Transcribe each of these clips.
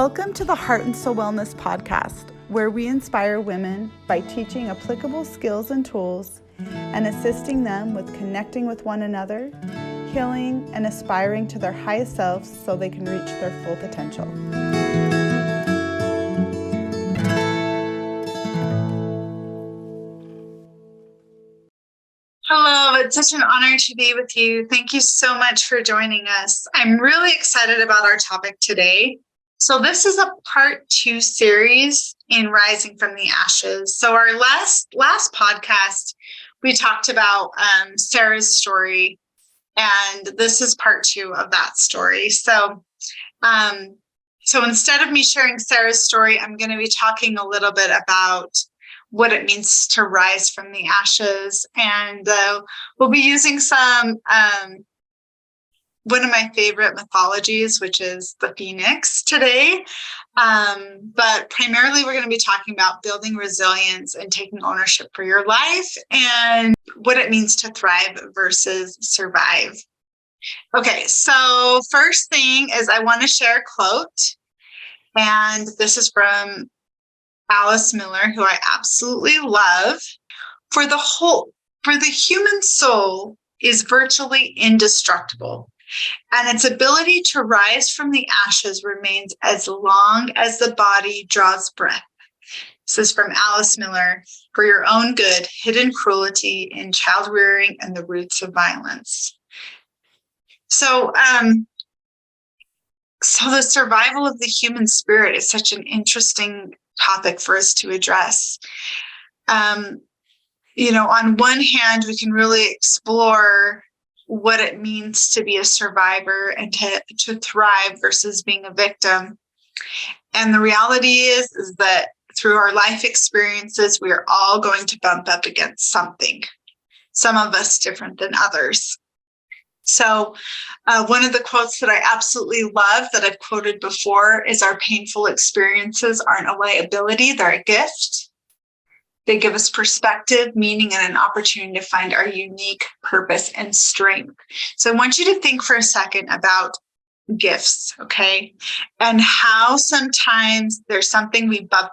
Welcome to the Heart and Soul Wellness Podcast, where we inspire women by teaching applicable skills and tools and assisting them with connecting with one another, healing, and aspiring to their highest selves so they can reach their full potential. Hello, it's such an honor to be with you. Thank you so much for joining us. I'm really excited about our topic today. So this is a part 2 series in Rising from the Ashes. So our last podcast, we talked about Sarah's story, and this is part 2 of that story. So instead of me sharing Sarah's story, I'm going to be talking a little bit about what it means to rise from the ashes. And we'll be using some, one of my favorite mythologies, which is the Phoenix today. But primarily we're going to be talking about building resilience and taking ownership for your life and what it means to thrive versus survive. Okay, so first thing is I want to share a quote. And this is from Alice Miller, who I absolutely love. For the human soul is virtually indestructible, and its ability to rise from the ashes remains as long as the body draws breath. This is from Alice Miller. For your own good, hidden cruelty in child rearing and the roots of violence. So the survival of the human spirit is such an interesting topic for us to address. On one hand, we can really explore what it means to be a survivor and to thrive versus being a victim. And the reality is that through our life experiences, we are all going to bump up against something, some of us different than others. So one of the quotes that I absolutely love that I've quoted before is our painful experiences aren't a liability, they're a gift. They give us perspective, meaning, and an opportunity to find our unique purpose and strength. So I want you to think for a second about gifts, okay? And how sometimes there's something we bump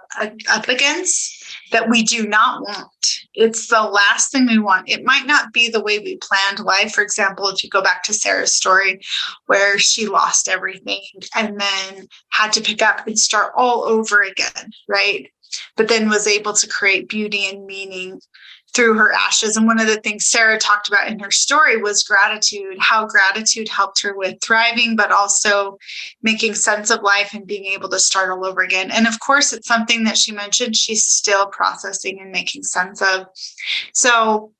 up against that we do not want. It's the last thing we want. It might not be the way we planned life. For example, if you go back to Sarah's story where she lost everything and then had to pick up and start all over again, right? But then was able to create beauty and meaning through her ashes. And one of the things Sarah talked about in her story was gratitude, how gratitude helped her with thriving, but also making sense of life and being able to start all over again. And of course, it's something that she mentioned she's still processing and making sense of. So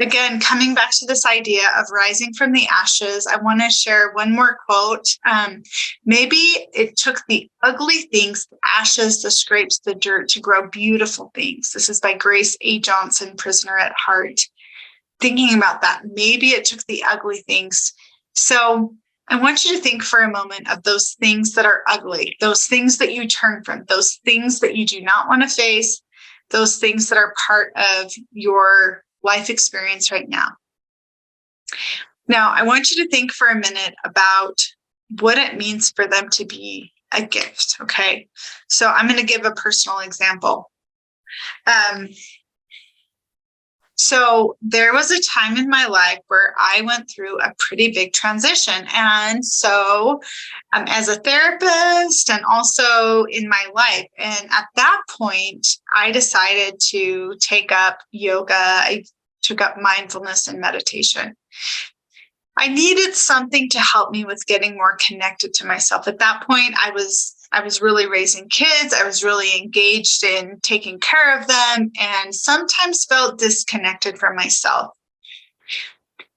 again, coming back to this idea of rising from the ashes, I want to share one more quote. Maybe it took the ugly things, the ashes, the scrapes, the dirt to grow beautiful things. This is by Grace A. Johnson, Prisoner at Heart. Thinking about that, maybe it took the ugly things. So I want you to think for a moment of those things that are ugly, those things that you turn from, those things that you do not want to face, those things that are part of your life experience right now. Now, I want you to think for a minute about what it means for them to be a gift, okay? So I'm going to give a personal example. So there was a time in my life where I went through a pretty big transition. And so as a therapist and also in my life, and at that point, I decided to take up yoga. I took up mindfulness and meditation. I needed something to help me with getting more connected to myself. At that point, I was really raising kids. I was really engaged in taking care of them and sometimes felt disconnected from myself.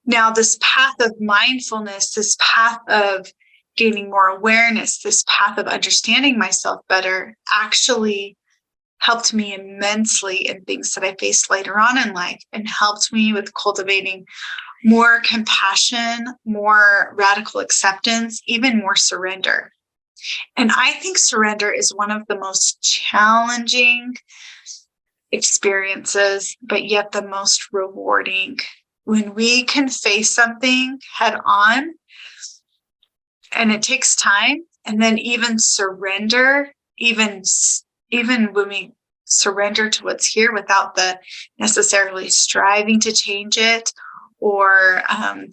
Now, this path of mindfulness, this path of gaining more awareness, this path of understanding myself better actually helped me immensely in things that I faced later on in life and helped me with cultivating more compassion, more radical acceptance, even more surrender. And I think surrender is one of the most challenging experiences, but yet the most rewarding. When we can face something head on, and it takes time, And then even surrender, even when we surrender to what's here without the necessarily striving to change it, or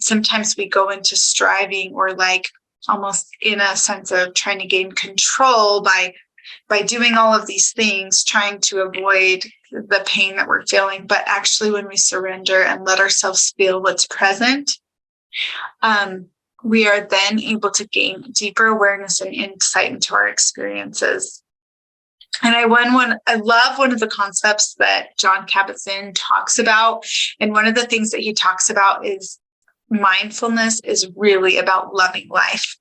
sometimes we go into striving or like almost in a sense of trying to gain control by doing all of these things, trying to avoid the pain that we're feeling. But actually, when we surrender and let ourselves feel what's present, we are then able to gain deeper awareness and insight into our experiences. And I love one of the concepts that Jon Kabat-Zinn talks about. And one of the things that he talks about is mindfulness is really about loving life.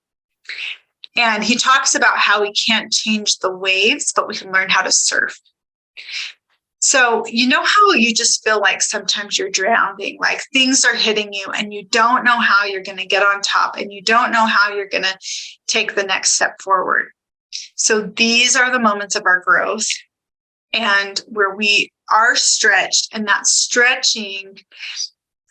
And he talks about how we can't change the waves, but we can learn how to surf. So, you know how you just feel like sometimes you're drowning, like things are hitting you and you don't know how you're going to get on top and you don't know how you're going to take the next step forward. So these are the moments of our growth and where we are stretched, and that stretching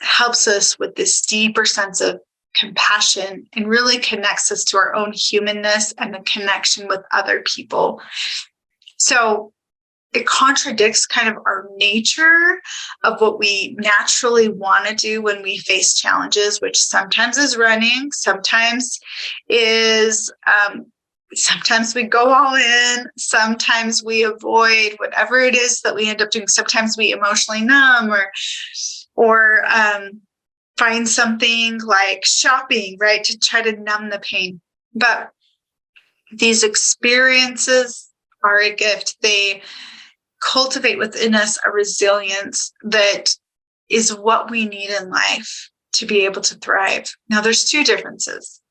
helps us with this deeper sense of compassion and really connects us to our own humanness and the connection with other people. So it contradicts kind of our nature of what we naturally want to do when we face challenges, which sometimes is running, sometimes is sometimes we go all in, sometimes we avoid whatever it is that we end up doing. Sometimes we emotionally numb or find something like shopping, right, to try to numb the pain. But these experiences are a gift. They cultivate within us a resilience that is what we need in life to be able to thrive. Now, there's two differences.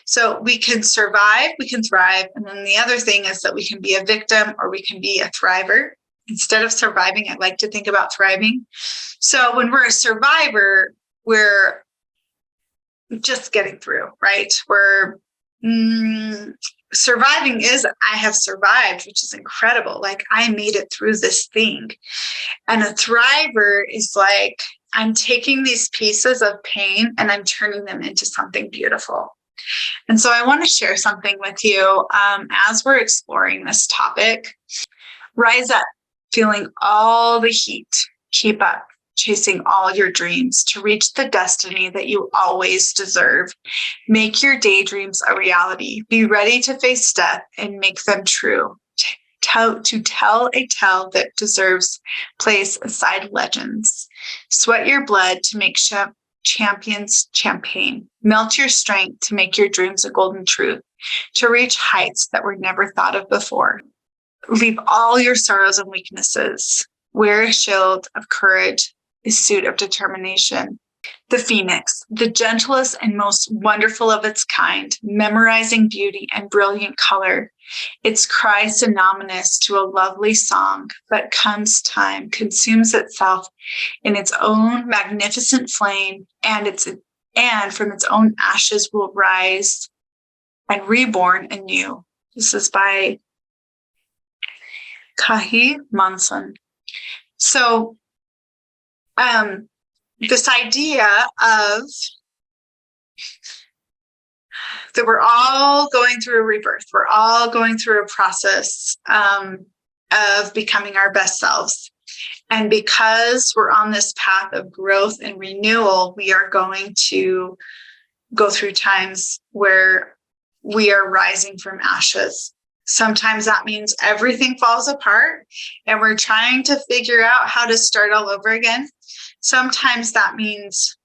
So we can survive, we can thrive. And then the other thing is that we can be a victim or we can be a thriver. Instead of surviving, I like to think about thriving. So when we're a survivor, we're just getting through, right? We're surviving is I have survived, which is incredible. Like I made it through this thing. And a thriver is like I'm taking these pieces of pain and I'm turning them into something beautiful. And so I want to share something with you as we're exploring this topic. Rise up, feeling all the heat. Keep up, chasing all your dreams to reach the destiny that you always deserve. Make your daydreams a reality. Be ready to face death and make them true. To tell a tale that deserves place aside legends. Sweat your blood to make champions champagne. Melt your strength to make your dreams a golden truth. To reach heights that were never thought of before. Leave all your sorrows and weaknesses. Wear a shield of courage, a suit of determination. The phoenix, the gentlest and most wonderful of its kind, memorizing beauty and brilliant color. Its cry synonymous to a lovely song, but comes time, consumes itself in its own magnificent flame, and from its own ashes will rise and reborn anew. This is by Kahit Minsan. So, this idea of that we're all going through a rebirth, we're all going through a process of becoming our best selves. And because we're on this path of growth and renewal, we are going to go through times where we are rising from ashes. Sometimes that means everything falls apart and we're trying to figure out how to start all over again. Sometimes that means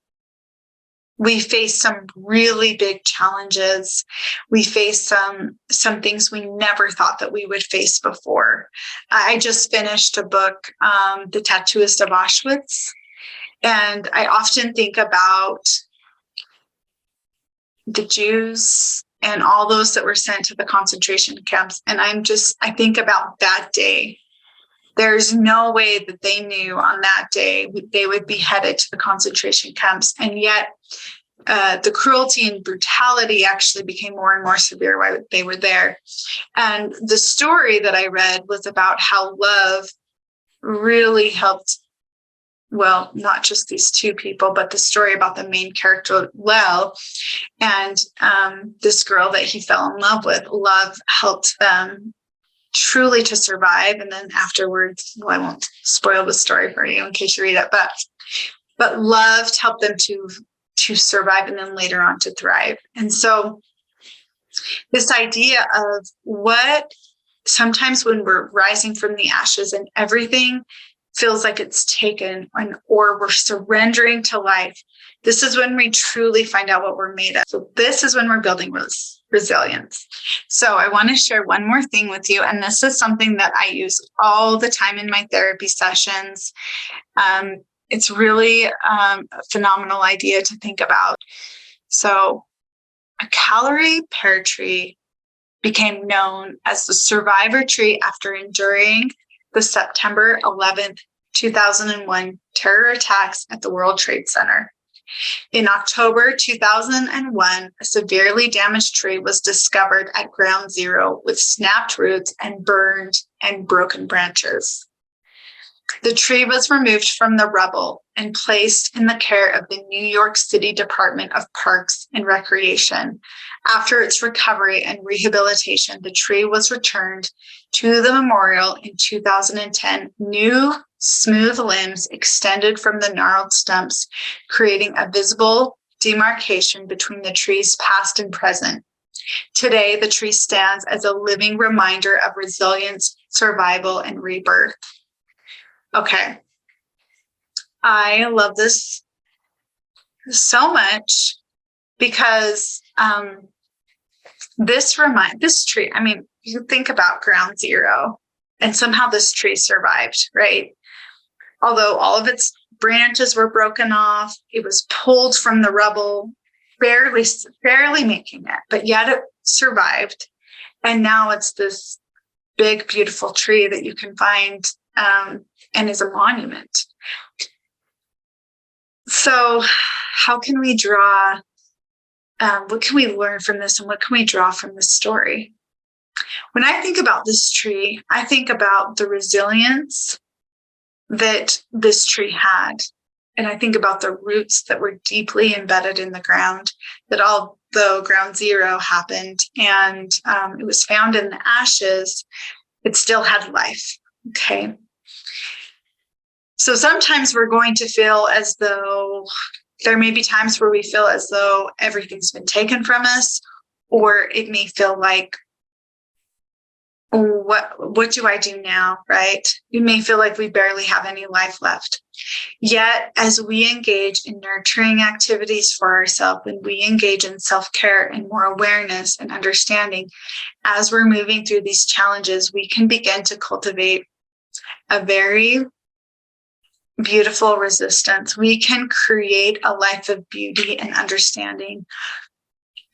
we face some really big challenges. We face some things we never thought that we would face before. I just finished a book, The Tattooist of Auschwitz, and I often think about the Jews and all those that were sent to the concentration camps. And I think about that day. There's no way that they knew on that day they would be headed to the concentration camps. And yet the cruelty and brutality actually became more and more severe while they were there. And the story that I read was about how love really helped well, not just these two people, but the story about the main character, Lel, and this girl that he fell in love with. Love helped them truly to survive. And then afterwards, well, I won't spoil the story for you in case you read it, but love helped them to survive and then later on to thrive. And so this idea of what sometimes when we're rising from the ashes and everything feels like it's taken or we're surrendering to life, this is when we truly find out what we're made of. So this is when we're building resilience. So I want to share one more thing with you. And this is something that I use all the time in my therapy sessions. It's really a phenomenal idea to think about. So a calorie pear tree became known as the survivor tree after enduring the September 11th, 2001 terror attacks at the World Trade Center. In October 2001, a severely damaged tree was discovered at Ground Zero with snapped roots and burned and broken branches. The tree was removed from the rubble and placed in the care of the New York City Department of Parks and Recreation. After its recovery and rehabilitation, the tree was returned to the memorial in 2010. New, smooth limbs extended from the gnarled stumps, creating a visible demarcation between the tree's past and present. Today, the tree stands as a living reminder of resilience, survival, and rebirth. Okay. I love this so much because this tree, I mean, you think about Ground Zero and somehow this tree survived, right? Although all of its branches were broken off, it was pulled from the rubble, barely making it, but yet it survived. And now it's this big, beautiful tree that you can find and is a monument. So how can we draw, what can we learn from this and what can we draw from this story? When I think about this tree, I think about the resilience that this tree had. And I think about the roots that were deeply embedded in the ground, that although Ground Zero happened and it was found in the ashes, it still had life. Okay. So sometimes we're going to feel as though there may be times where we feel as though everything's been taken from us, or it may feel like, what do I do now, right? We may feel like we barely have any life left. Yet, as we engage in nurturing activities for ourselves, when we engage in self-care and more awareness and understanding, as we're moving through these challenges, we can begin to cultivate a very beautiful resistance. We can create a life of beauty and understanding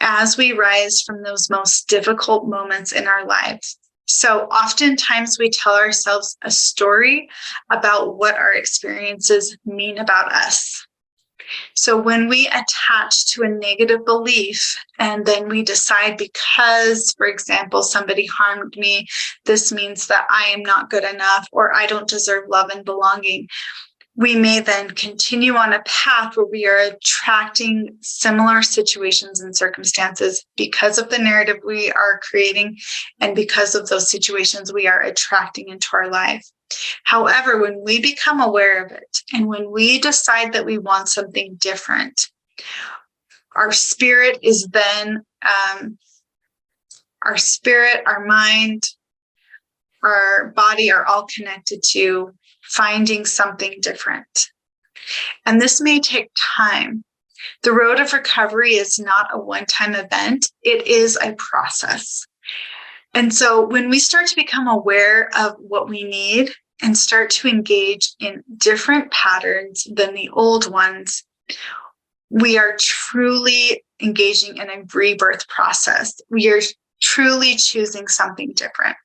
as we rise from those most difficult moments in our lives. So oftentimes we tell ourselves a story about what our experiences mean about us. So when we attach to a negative belief and then we decide because, for example, somebody harmed me, this means that I am not good enough or I don't deserve love and belonging, we may then continue on a path where we are attracting similar situations and circumstances because of the narrative we are creating and because of those situations we are attracting into our life. However, when we become aware of it and when we decide that we want something different, our spirit is then, our spirit, our mind, our body are all connected to finding something different. And this may take time. The road of recovery is not a one-time event. It is a process. And so when we start to become aware of what we need and start to engage in different patterns than the old ones, we are truly engaging in a rebirth process. We are truly choosing something different.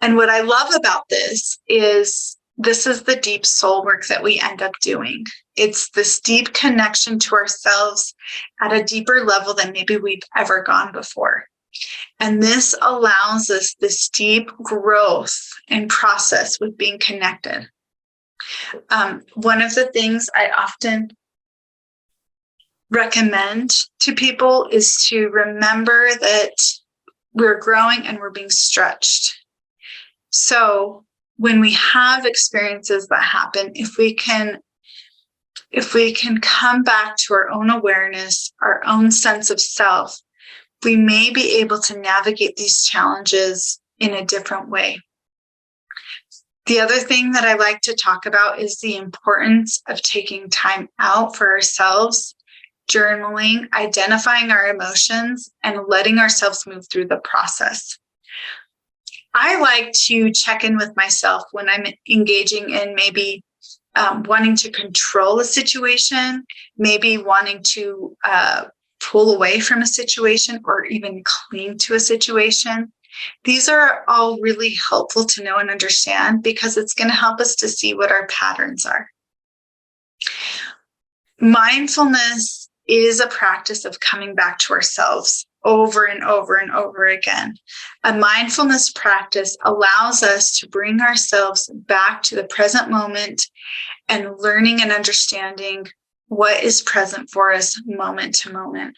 And what I love about this is the deep soul work that we end up doing. It's this deep connection to ourselves at a deeper level than maybe we've ever gone before. And this allows us this deep growth and process with being connected. One of the things I often recommend to people is to remember that we're growing and we're being stretched. So when we have experiences that happen, if we can come back to our own awareness, our own sense of self, we may be able to navigate these challenges in a different way. The other thing that I like to talk about is the importance of taking time out for ourselves, journaling, identifying our emotions, and letting ourselves move through the process. I like to check in with myself when I'm engaging in maybe wanting to control a situation, maybe wanting to pull away from a situation or even cling to a situation. These are all really helpful to know and understand because it's going to help us to see what our patterns are. Mindfulness is a practice of coming back to ourselves over and over and over again. A mindfulness practice allows us to bring ourselves back to the present moment and learning and understanding what is present for us moment to moment.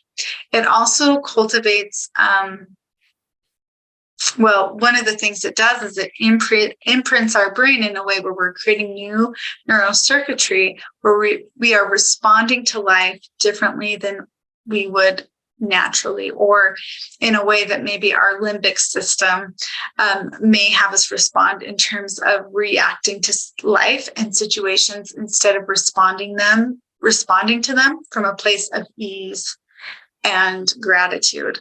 It also cultivates, one of the things it does is it imprints our brain in a way where we're creating new neurocircuitry where we are responding to life differently than we would naturally, or in a way that maybe our limbic system may have us respond in terms of reacting to life and situations instead of responding to them from a place of ease and gratitude.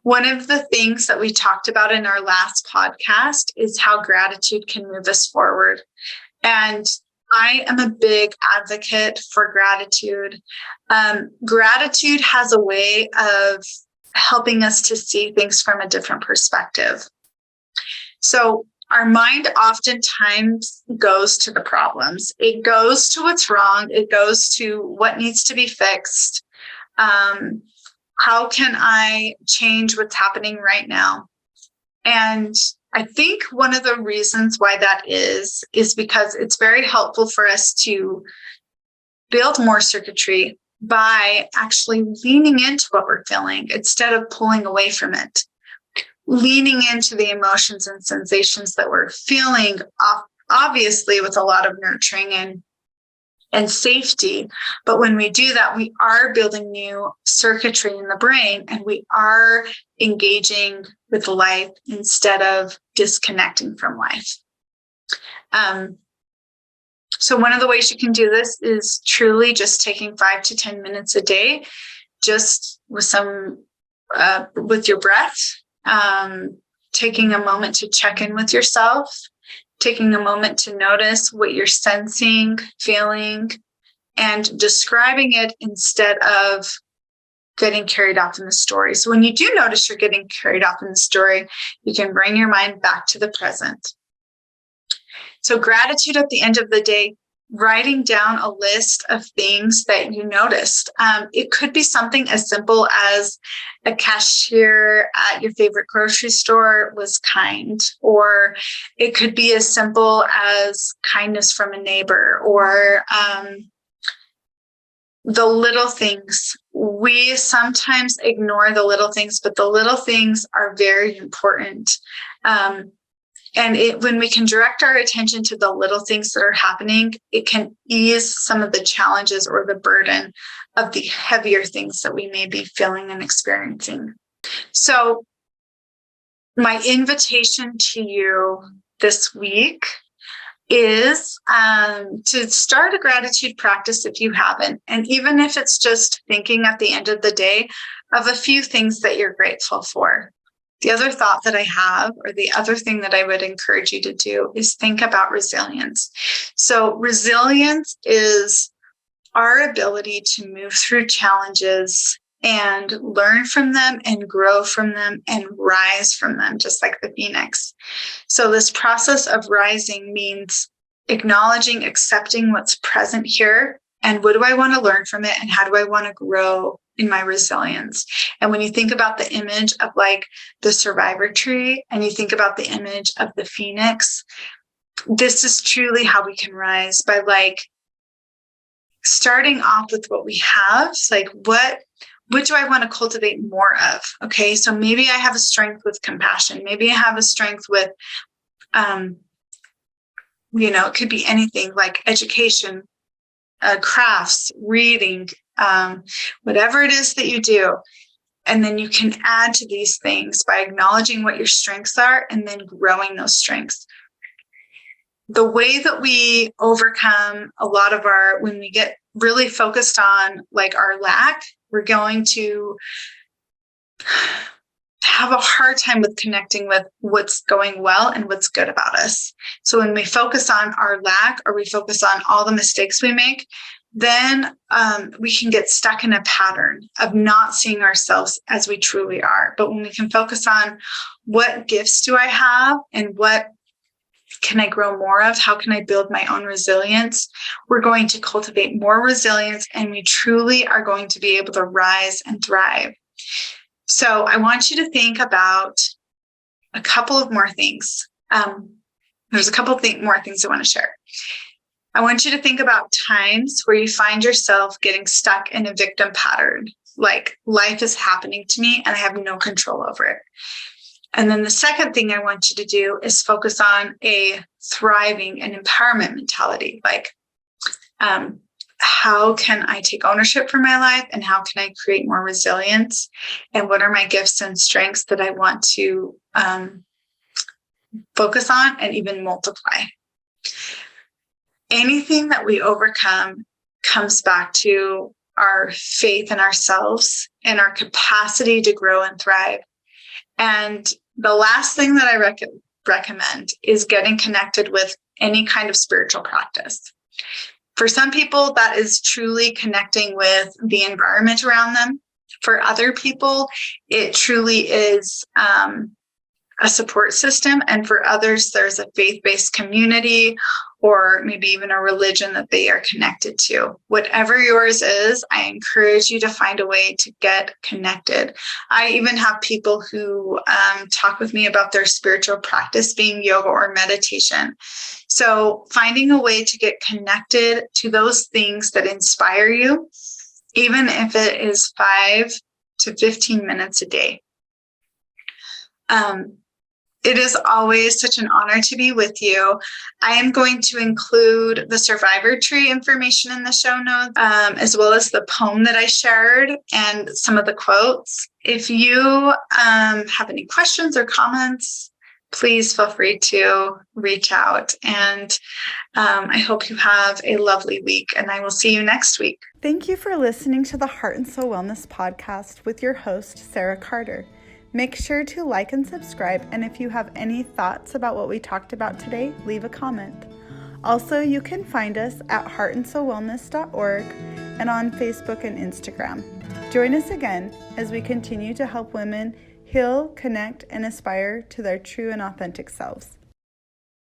One of the things that we talked about in our last podcast is how gratitude can move us forward. And I am a big advocate for gratitude. Gratitude has a way of helping us to see things from a different perspective. So our mind oftentimes goes to the problems. It goes to what's wrong. It goes to what needs to be fixed. How can I change what's happening right now? And I think one of the reasons why that is because it's very helpful for us to build more circuitry by actually leaning into what we're feeling instead of pulling away from it. Leaning into the emotions and sensations that we're feeling, obviously with a lot of nurturing and safety. But when we do that, we are building new circuitry in the brain and we are engaging with life instead of disconnecting from life. So one of the ways you can do this is truly just taking 5 to 10 minutes a day, just with with your breath, taking a moment to check in with yourself, taking a moment to notice what you're sensing, feeling, and describing it instead of getting carried off in the story. So when you do notice you're getting carried off in the story, you can bring your mind back to the present. So gratitude at the end of the day, writing down a list of things that you noticed. It could be something as simple as a cashier at your favorite grocery store was kind, or it could be as simple as kindness from a neighbor, or the little things. We sometimes ignore the little things, but the little things are very important. And when we can direct our attention to the little things that are happening, it can ease some of the challenges or the burden of the heavier things that we may be feeling and experiencing. So my invitation to you this week is to start a gratitude practice if you haven't. And even if it's just thinking at the end of the day of a few things that you're grateful for. The other thought that I have, or the other thing that I would encourage you to do, is think about resilience. So resilience is our ability to move through challenges and learn from them and grow from them and rise from them, just like the phoenix. So this process of rising means acknowledging, accepting what's present here, and what do I want to learn from it, and how do I want to grow in my resilience. And when you think about the image of like the survivor tree, and you think about the image of the phoenix, this is truly how we can rise, by like starting off with what we have. It's like, what do I want to cultivate more of? Okay, so maybe I have a strength with compassion. Maybe I have a strength with, it could be anything like education, crafts, reading, whatever it is that you do. And then you can add to these things by acknowledging what your strengths are and then growing those strengths. The way that we overcome a lot of when we get really focused on like our lack, we're going to have a hard time with connecting with what's going well and what's good about us. So when we focus on our lack, or we focus on all the mistakes we make, then we can get stuck in a pattern of not seeing ourselves as we truly are. But when we can focus on what gifts do I have and what can I grow more of, how can I build my own resilience, we're going to cultivate more resilience, and we truly are going to be able to rise and thrive. So I want you to think about a couple of more things. There's a couple of more things I want to share. I want you to think about times where you find yourself getting stuck in a victim pattern, like life is happening to me and I have no control over it. And then the second thing I want you to do is focus on a thriving and empowerment mentality, like how can I take ownership for my life, and how can I create more resilience, and what are my gifts and strengths that I want to focus on and even multiply. Anything that we overcome comes back to our faith in ourselves and our capacity to grow and thrive. And the last thing that I recommend is getting connected with any kind of spiritual practice. For some people, that is truly connecting with the environment around them. For other people, it truly is a support system. And for others, there's a faith-based community or maybe even a religion that they are connected to. Whatever yours is, I encourage you to find a way to get connected. I even have people who talk with me about their spiritual practice being yoga or meditation. So finding a way to get connected to those things that inspire you, even if it is 5 to 15 minutes a day. It is always such an honor to be with you. I am going to include the survivor tree information in the show notes, as well as the poem that I shared and some of the quotes. If you have any questions or comments, please feel free to reach out. And I hope you have a lovely week, and I will see you next week. Thank you for listening to the Heart and Soul Wellness Podcast with your host, Sarah Carter. Make sure to like and subscribe, and if you have any thoughts about what we talked about today, leave a comment. Also, you can find us at heartandsoulwellness.org and on Facebook and Instagram. Join us again as we continue to help women heal, connect, and aspire to their true and authentic selves.